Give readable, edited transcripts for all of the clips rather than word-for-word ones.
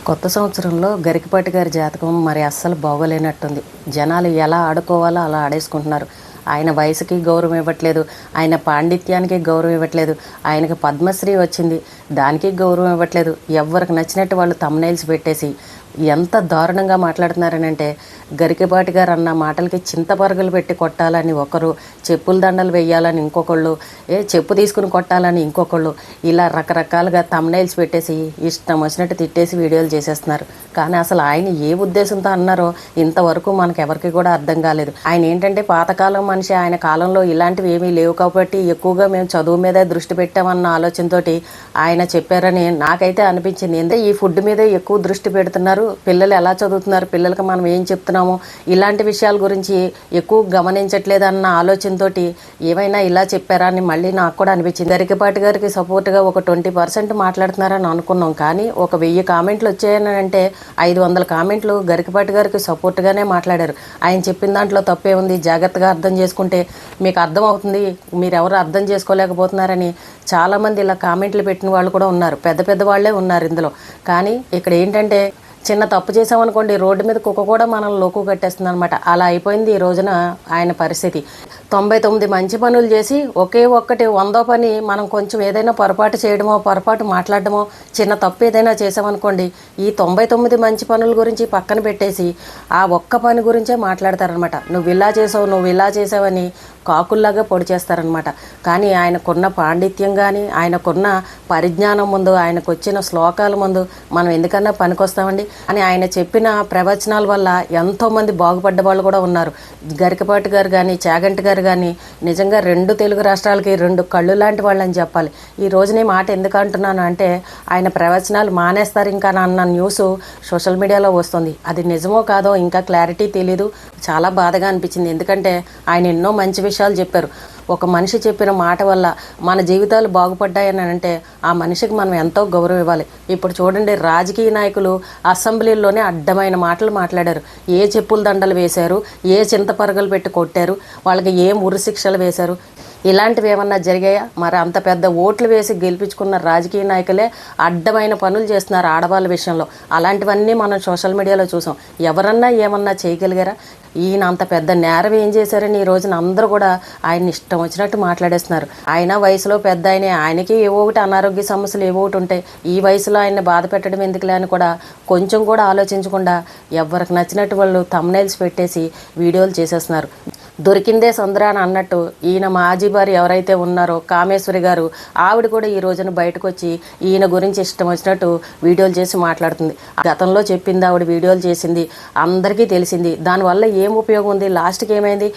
కొత్త సంవత్సరంలో గరికపాటి గారి జాతకం మరి అస్సలు బాగోలేనట్టుంది. జనాలు ఎలా ఆడుకోవాలో అలా ఆడేసుకుంటున్నారు. ఆయన వయసుకి గౌరవం ఇవ్వట్లేదు, ఆయన పాండిత్యానికి గౌరవం ఇవ్వట్లేదు, ఆయనకి పద్మశ్రీ వచ్చింది దానికి గౌరవం ఇవ్వట్లేదు. ఎవరికి నచ్చినట్టు వాళ్ళు థంబ్నెయిల్స్ పెట్టేసి ఎంత దారుణంగా మాట్లాడుతున్నారనంటే, గరికపాటి గారు అన్న మాటలకి చింతపరుగులు పెట్టి కొట్టాలని ఒకరు, చెప్పుల దండలు వేయాలని ఇంకొకళ్ళు, చెప్పు తీసుకుని కొట్టాలని ఇంకొకళ్ళు, ఇలా రకరకాలుగా థంబ్నెయిల్స్ పెట్టేసి ఇష్టం వచ్చినట్టు తిట్టేసి వీడియోలు చేసేస్తున్నారు. కానీ అసలు ఆయన ఏ ఉద్దేశంతో అన్నారో ఇంతవరకు మనకు ఎవరికి కూడా అర్థం కాలేదు. ఆయన ఏంటంటే పాతకాలం మనిషి, ఆయన కాలంలో ఇలాంటివి ఏమీ లేవు కాబట్టి ఎక్కువగా మేము చదువు మీదే దృష్టి పెట్టామన్న ఆలోచనతోటి ఆయన చెప్పారని నాకైతే అనిపించింది. ఎందుకంటే ఈ ఫుడ్ మీదే ఎక్కువ దృష్టి పెడుతున్నారు, పిల్లలు ఎలా చదువుతున్నారు, పిల్లలకి మనం ఏం చెప్తున్నాము, ఇలాంటి విషయాల గురించి ఎక్కువ గమనించట్లేదన్న ఆలోచనతోటి ఏమైనా ఇలా చెప్పారా అని మళ్ళీ నాకు కూడా అనిపించింది. గరికపాటి గారికి సపోర్ట్గా ఒక 20% మాట్లాడుతున్నారని అనుకున్నాం. కానీ ఒక 1000 కామెంట్లు వచ్చాయని అంటే 500 కామెంట్లు గరికపాటి గారికి సపోర్ట్గానే మాట్లాడారు. ఆయన చెప్పిన దాంట్లో తప్పే ఉంది, జాగ్రత్తగా అర్థం చేసుకుంటే మీకు అర్థం అవుతుంది, మీరెవరు అర్థం చేసుకోలేకపోతున్నారని చాలామంది ఇలా కామెంట్లు పెట్టిన వాళ్ళు కూడా ఉన్నారు. పెద్ద పెద్ద వాళ్ళే ఉన్నారు ఇందులో. కానీ ఇక్కడ ఏంటంటే చిన్న తప్పు చేసామనుకోండి, రోడ్డు మీద కుక్క కూడా మనం లోకు కట్టేస్తుంది అనమాట. అలా అయిపోయింది ఈ రోజున ఆయన పరిస్థితి. 99 మంచి పనులు చేసి ఒకే ఒక్కటి 100వ పని మనం కొంచెం ఏదైనా పొరపాటు చేయడమో, పొరపాటు మాట్లాడడమో, చిన్న తప్పు ఏదైనా చేసామనుకోండి, ఈ 99 మంచి పనుల గురించి పక్కన పెట్టేసి ఆ ఒక్క పని గురించే మాట్లాడతారనమాట. నువ్వు ఇలా చేసావు, నువ్వు ఇలా చేసావని కాకుల్లాగా పొడి చేస్తారనమాట. కానీ ఆయనకున్న పాండిత్యం కానీ, ఆయనకున్న పరిజ్ఞానం ముందు, ఆయనకు వచ్చిన శ్లోకాల ముందు మనం ఎందుకన్నా పనికొస్తామండి. అని ఆయన చెప్పిన ప్రవచనాల వల్ల ఎంతోమంది బాగుపడ్డ వాళ్ళు కూడా ఉన్నారు. గరికపాటి గారు కానీ, చాగంటి గారు కానీ నిజంగా 2 తెలుగు రాష్ట్రాలకి 2 కళ్ళు లాంటి వాళ్ళు అని చెప్పాలి. ఈ రోజున మాట ఎందుకు అంటున్నాను అంటే, ఆయన ప్రవచనాలు మానేస్తారు ఇంకా అన్న న్యూస్ సోషల్ మీడియాలో వస్తుంది. అది నిజమో కాదో ఇంకా క్లారిటీ తెలీదు. చాలా బాధగా అనిపించింది. ఎందుకంటే ఆయన ఎన్నో మంచి విషయాలు చెప్పారు. ఒక మనిషి చెప్పిన మాట వల్ల మన జీవితాలు బాగుపడ్డాయని అంటే ఆ మనిషికి మనం ఎంతో గౌరవం ఇవ్వాలి. ఇప్పుడు చూడండి, రాజకీయ నాయకులు అసెంబ్లీలోనే అడ్డమైన మాటలు మాట్లాడారు. ఏ చెప్పుల దండలు వేశారు, ఏ చింతపరగలు పెట్టి కొట్టారు, వాళ్ళకి ఏ ఉరి శిక్షలు వేశారు, ఇలాంటివి ఏమన్నా జరిగాయా? మరి అంత పెద్ద ఓట్లు వేసి గెలిపించుకున్న రాజకీయ నాయకులే అడ్డమైన పనులు చేస్తున్నారు ఆడవాళ్ళ విషయంలో. అలాంటివన్నీ మనం సోషల్ మీడియాలో చూసాం. ఎవరన్నా ఏమన్నా చేయగలిగారా? ఈయన అంత పెద్ద నేరం ఏం చేశారని ఈ రోజున అందరూ కూడా ఆయన ఇష్టం వచ్చినట్టు మాట్లాడేస్తున్నారు. ఆయన వయసులో పెద్ద ఆయనకి ఏవో ఒకటి అనారోగ్య సమస్యలు ఏవో ఒకటి ఉంటాయి. ఈ వయసులో ఆయన్ని బాధ పెట్టడం ఎందుకులే అని కూడా కొంచెం కూడా ఆలోచించకుండా ఎవరికి నచ్చినట్టు వాళ్ళు థంబ్నెయిల్స్ పెట్టేసి వీడియోలు చేసేస్తున్నారు. దొరికిందే సంద్రాన అన్నట్టు ఈయన మాజీ భార్య ఎవరైతే ఉన్నారో కామేశ్వరి గారు, ఆవిడ కూడా ఈ రోజున బయటకు వచ్చి ఈయన గురించి ఇష్టం వచ్చినట్టు వీడియోలు చేసి మాట్లాడుతుంది. గతంలో చెప్పింది ఆవిడ వీడియోలు చేసింది అందరికీ తెలిసింది. దానివల్ల ఏం ఉపయోగం ఉంది? లాస్ట్కి ఏమైంది?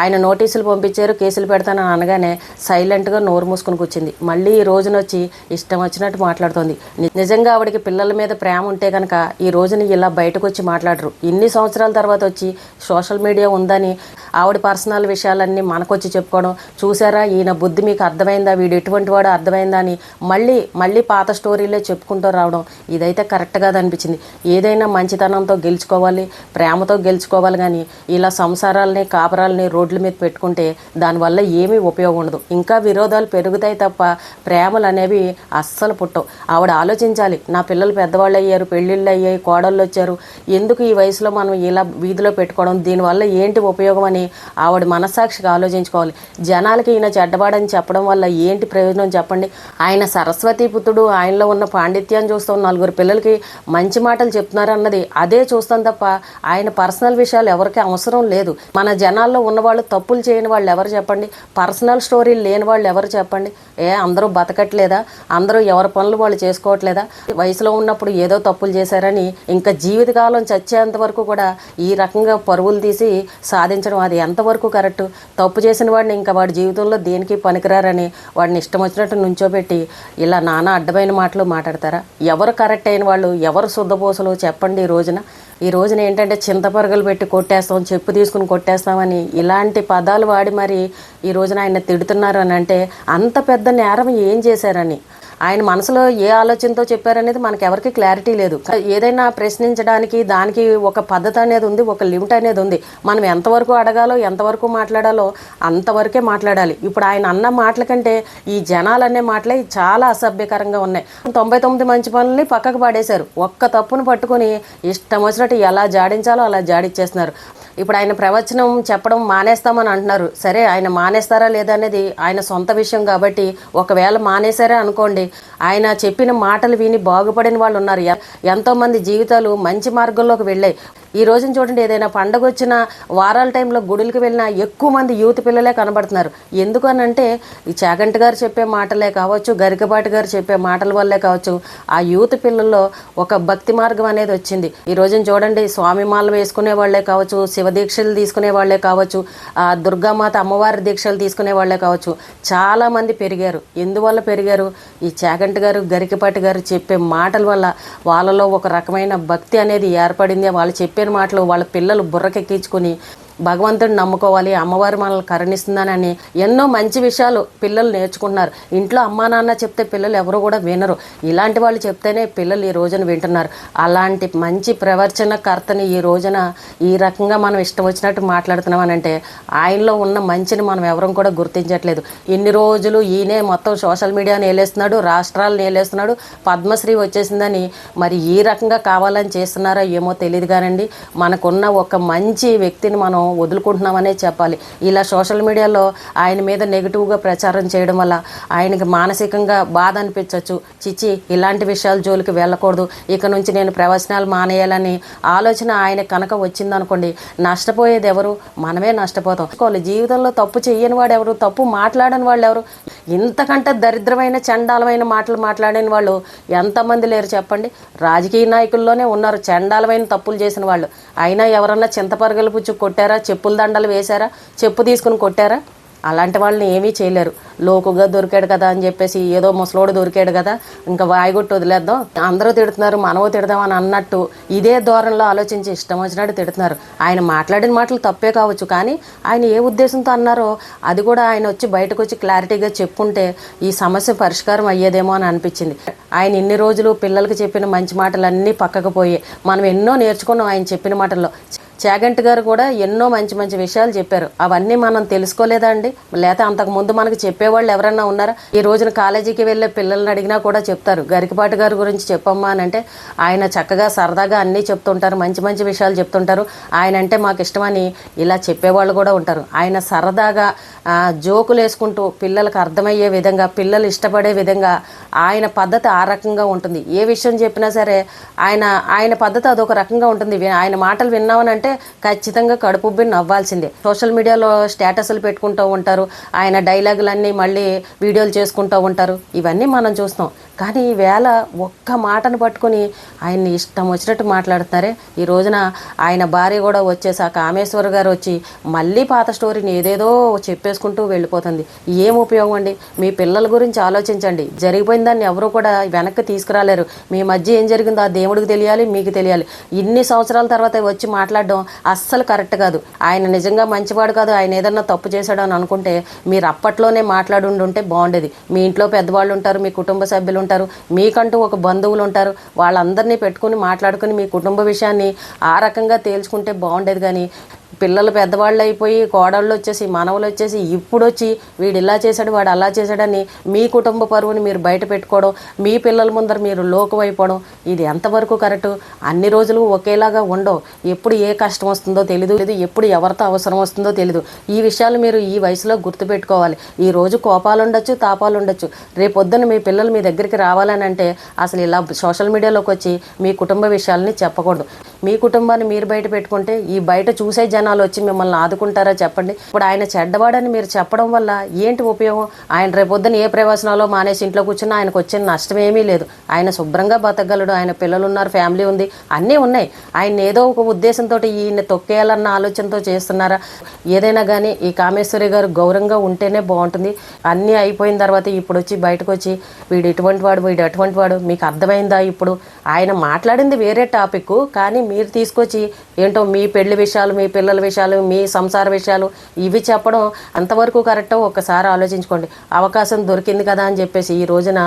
ఆయన నోటీసులు పంపించారు, కేసులు పెడతానని అనగానే సైలెంట్గా నోరు మూసుకుని కూర్చుంది. మళ్ళీ ఈ రోజున వచ్చి ఇష్టం వచ్చినట్టు మాట్లాడుతుంది. నిజంగా ఆవిడకి పిల్లల మీద ప్రేమ ఉంటే కనుక ఈ రోజున ఇలా బయటకు వచ్చి మాట్లాడరు. ఇన్ని సంవత్సరాల తర్వాత వచ్చి సోషల్ మీడియా ఉందని ఆవిడ పర్సనల్ విషయాలన్నీ మనకొచ్చి చెప్పుకోవడం, చూసారా ఈయన బుద్ధి మీకు అర్థమైందా, వీడు ఎటువంటి వాడు అర్థమైందా అని మళ్ళీ పాత స్టోరీలే చెప్పుకుంటూ రావడం, ఇదైతే కరెక్ట్ కాదు అనిపించింది. ఏదైనా మంచితనంతో గెలుచుకోవాలి, ప్రేమతో గెలుచుకోవాలి. కానీ ఇలా సంసారాలని, కాపురాలని రోడ్ల మీద పెట్టుకుంటే దానివల్ల ఏమీ ఉపయోగం ఉండదు. ఇంకా విరోధాలు పెరుగుతాయి తప్ప ప్రేమలు అనేవి అస్సలు పుట్టవు. ఆవిడ ఆలోచించాలి, నా పిల్లలు పెద్దవాళ్ళు అయ్యారు, పెళ్ళిళ్ళు అయ్యాయి, కోడళ్ళు వచ్చారు, ఎందుకు ఈ వయసులో మనం ఇలా వీధిలో పెట్టుకోవడం, దీనివల్ల ఏంటి ఉపయోగం అని ఆవిడ మనస్సాక్షిగా ఆలోచించుకోవాలి. జనాలకి ఈయన చెడ్డవాడని చెప్పడం వల్ల ఏంటి ప్రయోజనం చెప్పండి? ఆయన సరస్వతి పుత్రుడు, ఆయనలో ఉన్న పాండిత్యాన్ని చూస్తాం, 4 పిల్లలకి మంచి మాటలు చెప్తున్నారన్నది అదే చూస్తాం తప్ప ఆయన పర్సనల్ విషయాలు ఎవరికి అవసరం లేదు. మన జనాల్లో ఉన్నవాళ్ళు తప్పులు చేయని వాళ్ళు ఎవరు చెప్పండి? పర్సనల్ స్టోరీలు లేని వాళ్ళు ఎవరు చెప్పండి? అందరూ బతకట్లేదా? అందరూ ఎవరి పనులు వాళ్ళు చేసుకోవట్లేదా? వయసులో ఉన్నప్పుడు ఏదో తప్పులు చేశారని ఇంకా జీవితకాలం చచ్చేంత వరకు కూడా ఈ రకంగా పరుగులు తీసి సాధించడం అది ఎంతవరకు కరెక్టు? తప్పు చేసిన వాడిని ఇంకా వాడి జీవితంలో దేనికి పనికిరారని వాడిని ఇష్టం వచ్చినట్టు నుంచోబెట్టి ఇలా నానా అడ్డమైన మాటలు మాట్లాడతారా? ఎవరు కరెక్ట్ అయిన వాళ్ళు, ఎవరు శుద్ధపోసలు చెప్పండి? ఈ రోజున ఏంటంటే చింతపరగలు పెట్టి కొట్టేస్తాం, చెప్పు తీసుకుని కొట్టేస్తామని ఇలాంటి పదాలు వాడి మరి ఈ రోజున ఆయన తిడుతున్నారు అని అంటే అంత పెద్ద నేరం ఏం చేశారని. ఆయన మనసులో ఏ ఆలోచనతో చెప్పారనేది మనకెవరికి క్లారిటీ లేదు. ఏదైనా ప్రశ్నించడానికి దానికి ఒక పద్ధతి అనేది ఉంది, ఒక లిమిట్ అనేది ఉంది. మనం ఎంతవరకు అడగాలో ఎంతవరకు మాట్లాడాలో అంతవరకే మాట్లాడాలి. ఇప్పుడు ఆయన అన్న మాటల కంటే ఈ జనాలనే మాటలే చాలా అసభ్యకరంగా ఉన్నాయి. 99 మంచి పనుల్ని పక్కకు పడేశారు. ఒక్క తప్పును పట్టుకొని ఇష్టం వచ్చినట్టు ఎలా జాడించాలో అలా జాడిచ్చేస్తున్నారు. ఇప్పుడు ఆయన ప్రవచనం చెప్పడం మానేస్తామని అంటున్నారు. సరే, ఆయన మానేస్తారా లేదా అనేది ఆయన సొంత విషయం కాబట్టి ఒకవేళ మానేశారే అనుకోండి, ఆయన చెప్పిన మాటలు విని బాగుపడిన వాళ్ళు ఉన్నారు. ఎంతోమంది జీవితాలు మంచి మార్గంలోకి వెళ్ళాయి. ఈ రోజున చూడండి, ఏదైనా పండగ వచ్చిన వారాల టైంలో గుడులకు వెళ్ళినా ఎక్కువ మంది యూత్ పిల్లలే కనబడుతున్నారు. ఎందుకు అని అంటే ఈ చాగంటి గారు చెప్పే మాటలే కావచ్చు, గరికపాటి గారు చెప్పే మాటల వల్లే కావచ్చు, ఆ యూత్ పిల్లల్లో ఒక భక్తి మార్గం అనేది వచ్చింది. ఈ రోజున చూడండి, స్వామి మాల వేసుకునే వాళ్లే కావచ్చు, శివ దీక్షలు తీసుకునే వాళ్లే కావచ్చు, దుర్గామాత అమ్మవారి దీక్షలు తీసుకునే వాళ్లే కావచ్చు, చాలా మంది పెరిగారు. ఎందువల్ల పెరిగారు? ఈ చాగంటి గారు, గరికపాటి గారు చెప్పే మాటల వల్ల వాళ్ళలో ఒక రకమైన భక్తి అనేది ఏర్పడింది. వాళ్ళు చెప్పిన మాటలు వాళ్ళ పిల్లలు బుర్రకెక్కించుకొని భగవంతుడిని నమ్ముకోవాలి, అమ్మవారు మనల్ని కరుణిస్తుందని ఎన్నో మంచి విషయాలు పిల్లలు నేర్చుకుంటున్నారు. ఇంట్లో అమ్మా నాన్న చెప్తే పిల్లలు ఎవరు కూడా వినరు. ఇలాంటి వాళ్ళు చెప్తేనే పిల్లలు ఈ రోజున వింటున్నారు. అలాంటి మంచి ప్రవచనకర్తని ఈ రోజున ఈ రకంగా మనం ఇష్టం వచ్చినట్టు మాట్లాడుతున్నామనంటే ఆయనలో ఉన్న మంచిని మనం ఎవరం కూడా గుర్తించట్లేదు. ఇన్ని రోజులు ఈయనే మొత్తం సోషల్ మీడియాని ఏలేస్తున్నాడు, రాష్ట్రాలను ఏలేస్తున్నాడు, పద్మశ్రీ వచ్చేసిందని మరి ఈ రకంగా కావాలని చేస్తున్నారో ఏమో తెలియదు. కానండి, మనకున్న ఒక మంచి వ్యక్తిని మనం వదులుకుంటున్నామనే చెప్పాలి. ఇలా సోషల్ మీడియాలో ఆయన మీద నెగిటివ్గా ప్రచారం చేయడం వల్ల ఆయనకి మానసికంగా బాధ అనిపించవచ్చు. చిచ్చి, ఇలాంటి విషయాల జోలికి వెళ్ళకూడదు, ఇక నుంచి నేను ప్రవచనాలు మానేయాలని ఆలోచన ఆయన కనుక వచ్చిందనుకోండి, నష్టపోయేది ఎవరు? మనమే నష్టపోతాం. జీవితంలో తప్పు చెయ్యని వాడు ఎవరు? తప్పు మాట్లాడని వాళ్ళు ఎవరు? ఇంతకంటే దరిద్రమైన చండాలమైన మాటలు మాట్లాడిన వాళ్ళు ఎంతమంది లేరు చెప్పండి? రాజకీయ నాయకుల్లోనే ఉన్నారు చండాలమైన తప్పులు చేసిన వాళ్ళు. అయినా ఎవరన్నా చింతపరగలు పుచ్చు కొట్టారా? చెప్పుల దండలు వేశారా? చెప్పు తీసుకుని కొట్టారా? అలాంటి వాళ్ళని ఏమీ చేయలేరు. లోకుగా దొరికాడు కదా అని చెప్పేసి, ఏదో ముసలోడు దొరికాడు కదా ఇంకా వాయిగొట్టు వదిలేద్దాం, అందరూ తిడుతున్నారు మనము తిడదాం అని అన్నట్టు ఇదే ధోరణిలో ఆలోచించి ఇష్టం వచ్చినట్టు తిడుతున్నారు. ఆయన మాట్లాడిన మాటలు తప్పే కావచ్చు, కానీ ఆయన ఏ ఉద్దేశంతో అన్నారో అది కూడా ఆయన వచ్చి బయటకు వచ్చి క్లారిటీగా చెప్పుకుంటే ఈ సమస్య పరిష్కారం అయ్యేదేమో అని అనిపించింది. ఆయన ఇన్ని రోజులు పిల్లలకి చెప్పిన మంచి మాటలన్నీ పక్కకు పోయి మనం ఎన్నో నేర్చుకున్నాం ఆయన చెప్పిన మాటల్లో. చాగంటి గారు కూడా ఎన్నో మంచి మంచి విషయాలు చెప్పారు. అవన్నీ మనం తెలుసుకోలేదా అండి? లేకపోతే అంతకుముందు మనకు చెప్పేవాళ్ళు ఎవరన్నా ఉన్నారా? ఈ రోజున కాలేజీకి వెళ్ళే పిల్లల్ని అడిగినా కూడా చెప్తారు. గరికపాటి గారి గురించి చెప్పమ్మా అని అంటే ఆయన చక్కగా సరదాగా అన్నీ చెప్తుంటారు, మంచి మంచి విషయాలు చెప్తుంటారు. ఆయన అంటే మాకు ఇష్టమని ఇలా చెప్పేవాళ్ళు కూడా ఉంటారు. ఆయన సరదాగా జోకులు వేసుకుంటూ పిల్లలకు అర్థమయ్యే విధంగా, పిల్లలు ఇష్టపడే విధంగా ఆయన పద్ధతి ఆ రకంగా ఉంటుంది. ఏ విషయం చెప్పినా సరే ఆయన పద్ధతి అదొక రకంగా ఉంటుంది. ఆయన మాటలు విన్నామనంటే ఖచ్చితంగా కడుపుబ్బి నవ్వాల్సిందే. సోషల్ మీడియాలో స్టేటస్లు పెట్టుకుంటూ ఉంటారు, ఆయన డైలాగులన్నీ మళ్ళీ వీడియోలు చేసుకుంటూ ఉంటారు. ఇవన్నీ మనం చూస్తాం. కానీ ఈవేళ ఒక్క మాటను పట్టుకొని ఆయన్ని ఇష్టం వచ్చినట్టు మాట్లాడుతున్నారే. ఈ రోజున ఆయన భార్య కూడా వచ్చేసి ఆ కామేశ్వర్ గారు వచ్చి మళ్ళీ పాత స్టోరీని ఏదేదో చెప్పేసుకుంటూ వెళ్ళిపోతుంది. ఏం ఉపయోగం అండి? మీ పిల్లల గురించి ఆలోచించండి. జరిగిపోయిన దాన్ని ఎవరు కూడా వెనక్కి తీసుకురాలేరు. మీ మధ్య ఏం జరిగిందో ఆ దేవుడికి తెలియాలి, మీకు తెలియాలి. ఇన్ని సంవత్సరాల తర్వాత వచ్చి మాట్లాడడం అస్సలు కరెక్ట్ కాదు. ఆయన నిజంగా మంచివాడు కాదు, ఆయన ఏదన్నా తప్పు చేశాడు అని అనుకుంటే మీరు అప్పట్లోనే మాట్లాడుంటే బాగుండేది. మీ ఇంట్లో పెద్దవాళ్ళు ఉంటారు, మీ కుటుంబ సభ్యులు ఉంటారు, మీకంటూ ఒక బంధువులు ఉంటారు. వాళ్ళందరినీ పెట్టుకుని మాట్లాడుకుని మీ కుటుంబ విషయాన్ని ఆ రకంగా తేల్చుకుంటే బాగుండేది. కానీ పిల్లలు పెద్దవాళ్ళు అయిపోయి కోడళ్ళు వచ్చేసి మనవలు వచ్చేసి ఇప్పుడు వచ్చి వీడు ఇలా చేశాడు వాడు అలా చేశాడని మీ కుటుంబ పరువుని మీరు బయట పెట్టుకోవడం, మీ పిల్లల ముందర మీరు లోకువైపోవడం, ఇది ఎంతవరకు కరెక్టు? అన్ని రోజులు ఒకేలాగా ఉండవు. ఎప్పుడు ఏ కష్టం వస్తుందో తెలీదు, ఎప్పుడు ఎవరితో అవసరం వస్తుందో తెలీదు. ఈ విషయాలు మీరు ఈ వయసులో గుర్తుపెట్టుకోవాలి. ఈ రోజు కోపాలు ఉండొచ్చు, తాపాలు ఉండొచ్చు. రేపొద్దున మీ పిల్లలు మీ దగ్గరికి రావాలని అంటే అసలు ఇలా సోషల్ మీడియాలోకి వచ్చి మీ కుటుంబ విషయాలని చెప్పకూడదు. మీ కుటుంబాన్ని మీరు బయట పెట్టుకుంటే ఈ బయట చూసే జనాలు వచ్చి మిమ్మల్ని ఆదుకుంటారా చెప్పండి? ఇప్పుడు ఆయన చెడ్డవాడని మీరు చెప్పడం వల్ల ఏంటి ఉపయోగం? ఆయన రేపొద్దున ఏ ప్రవచనాలో మానేసి ఇంట్లో కూర్చున్నా ఆయనకు వచ్చిన నష్టం ఏమీ లేదు. ఆయన శుభ్రంగా బతకగలడు. ఆయన పిల్లలు ఉన్నారు, ఫ్యామిలీ ఉంది, అన్నీ ఉన్నాయి. ఆయన ఏదో ఒక ఉద్దేశంతో ఈయన తొక్కేయాలన్న ఆలోచనతో చేస్తున్నారా? ఏదైనా కానీ ఈ కామేశ్వరి గారు గౌరవంగా ఉంటేనే బాగుంటుంది. అన్నీ అయిపోయిన తర్వాత ఇప్పుడు వచ్చి బయటకు వచ్చి వీడు ఇటువంటి వాడు, వీడు అటువంటి వాడు, మీకు అర్థమైందా ఇప్పుడు ఆయన మాట్లాడింది వేరే టాపిక్, కానీ మీరు తీసుకొచ్చి ఏంటో మీ పెళ్లి విషయాలు, మీ పిల్లల విషయాలు, మీ సంసార విషయాలు ఇవి చెప్పడం అంతవరకు కరెక్టో ఒక్కసారి ఆలోచించుకోండి. అవకాశం దొరికింది కదా అని చెప్పేసి ఈ రోజున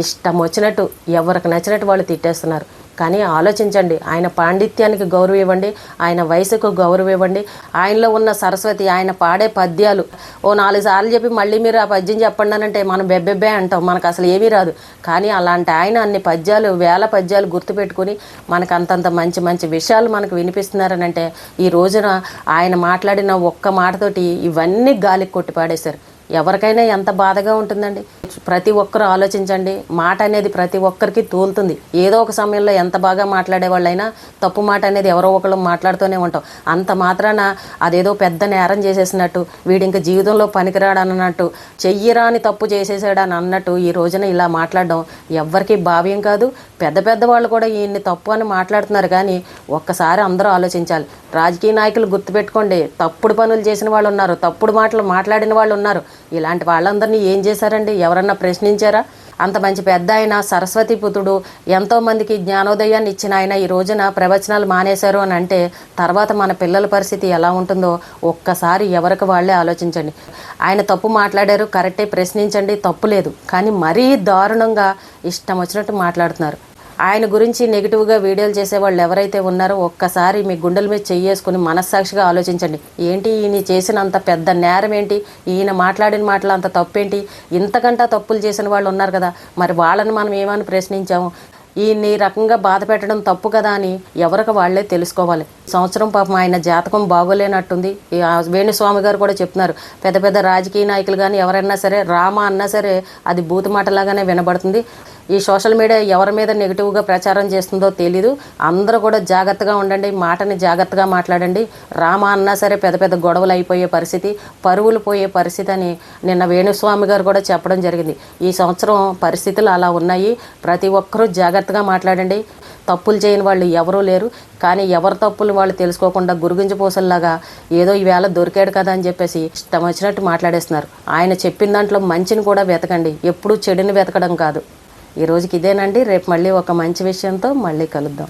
ఇష్టం వచ్చినట్టు ఎవరికి నచ్చినట్టు వాళ్ళు తిట్టేస్తున్నారు. కానీ ఆలోచించండి, ఆయన పాండిత్యానికి గౌరవం ఇవ్వండి, ఆయన వయసుకు గౌరవం ఇవ్వండి. ఆయనలో ఉన్న సరస్వతి, ఆయన పాడే పద్యాలు ఓ 4 సార్లు చెప్పి మళ్ళీ మీరు ఆ పద్యం చెప్పండి అంటే మనం బెబ్బెబ్బే అంటాం, మనకు అసలు ఏమీ రాదు. కానీ అలాంటి ఆయన అన్ని పద్యాలు, వేల పద్యాలు గుర్తుపెట్టుకుని మనకు అంతంత మంచి మంచి విషయాలు మనకు వినిపిస్తున్నారనంటే ఈ రోజున ఆయన మాట్లాడిన ఒక్క మాటతోటి ఇవన్నీ గాలికి కొట్టి పాడేశారు. ఎవరికైనా ఎంత బాధగా ఉంటుందండి. ప్రతి ఒక్కరు ఆలోచించండి, మాట అనేది ప్రతి ఒక్కరికి తూలుతుంది. ఏదో ఒక సమయంలో ఎంత బాగా మాట్లాడే వాళ్ళైనా తప్పు మాట అనేది ఎవరో ఒకళ్ళు మాట్లాడుతూనే ఉంటాం. అంత మాత్రాన అదేదో పెద్ద నేరం చేసేసినట్టు, వీడి ఇంకా జీవితంలో పనికిరాడు అన్నట్టు, చెయ్యరాని తప్పు చేసేసాడని అన్నట్టు ఈ రోజున ఇలా మాట్లాడడం ఎవ్వరికీ భావ్యం కాదు. పెద్ద పెద్ద వాళ్ళు కూడా ఈయన్ని తప్పు అని మాట్లాడుతున్నారు. కానీ ఒక్కసారి అందరూ ఆలోచించాలి. రాజకీయ నాయకులు గుర్తుపెట్టుకోండి, తప్పుడు పనులు చేసిన వాళ్ళు ఉన్నారు, తప్పుడు మాటలు మాట్లాడిన వాళ్ళు ఉన్నారు. ఇలాంటి వాళ్ళందరినీ ఏం చేశారండి? ఎవరన్నా ప్రశ్నించారా? అంత మంచి పెద్ద ఆయన, సరస్వతి పుత్రుడు, ఎంతోమందికి జ్ఞానోదయాన్ని ఇచ్చిన ఆయన ఈ రోజున ప్రవచనాలు మానేశారు అని అంటే తర్వాత మన పిల్లల పరిస్థితి ఎలా ఉంటుందో ఒక్కసారి ఎవరికి వాళ్ళే ఆలోచించండి. ఆయన తప్పు మాట్లాడారు, కరెక్టే, ప్రశ్నించండి, తప్పు లేదు. కానీ మరీ దారుణంగా ఇష్టం వచ్చినట్టు మాట్లాడుతున్నారు. ఆయన గురించి నెగిటివ్గా వీడియోలు చేసేవాళ్ళు ఎవరైతే ఉన్నారో ఒక్కసారి మీ గుండెల మీద చెయ్యేసుకుని మనస్సాక్షిగా ఆలోచించండి. ఏంటి ఈయన చేసినంత పెద్ద నేరం ఏంటి? ఈయన మాట్లాడిన మాటలు అంత తప్పేంటి? ఇంతకంటే తప్పులు చేసిన వాళ్ళు ఉన్నారు కదా, మరి వాళ్ళని మనం ఏమని ప్రశ్నించాము? ఈయన్ని రకంగా బాధ పెట్టడం తప్పు కదా అని ఎవరికి వాళ్ళే తెలుసుకోవాలి. సంవత్సరం పాపం ఆయన జాతకం బాగోలేనట్టుంది. వేణుస్వామి గారు కూడా చెప్తున్నారు, పెద్ద పెద్ద రాజకీయ నాయకులు కానీ ఎవరైనా సరే రామ అన్నా సరే అది బూతు మాటలాగానే వినబడుతుంది. ఈ సోషల్ మీడియా ఎవరి మీద నెగిటివ్గా ప్రచారం చేస్తుందో తెలీదు. అందరూ కూడా జాగ్రత్తగా ఉండండి, మాటని జాగ్రత్తగా మాట్లాడండి. రామ అన్నా సరే పెద్ద పెద్ద గొడవలు అయిపోయే పరిస్థితి, పరువులు పోయే పరిస్థితి అని నిన్న వేణుస్వామి గారు కూడా చెప్పడం జరిగింది. ఈ సంవత్సరం పరిస్థితులు అలా ఉన్నాయి. ప్రతి ఒక్కరూ జాగ్రత్తగా మాట్లాడండి. తప్పులు చేయని వాళ్ళు ఎవరూ లేరు. కానీ ఎవరి తప్పులు వాళ్ళు తెలుసుకోకుండా గురుగుంజ పూసల్లాగా ఏదో ఈవేళ దొరికాడు కదా అని చెప్పేసి ఇష్టం వచ్చినట్టు మాట్లాడేస్తున్నారు. ఆయన చెప్పిన దాంట్లో మంచిని కూడా వెతకండి, ఎప్పుడూ చెడుని వెతకడం కాదు. ఈ రోజుకి ఇదేనండి. రేపు మళ్ళీ ఒక మంచి విషయంతో మళ్ళీ కలుద్దాం.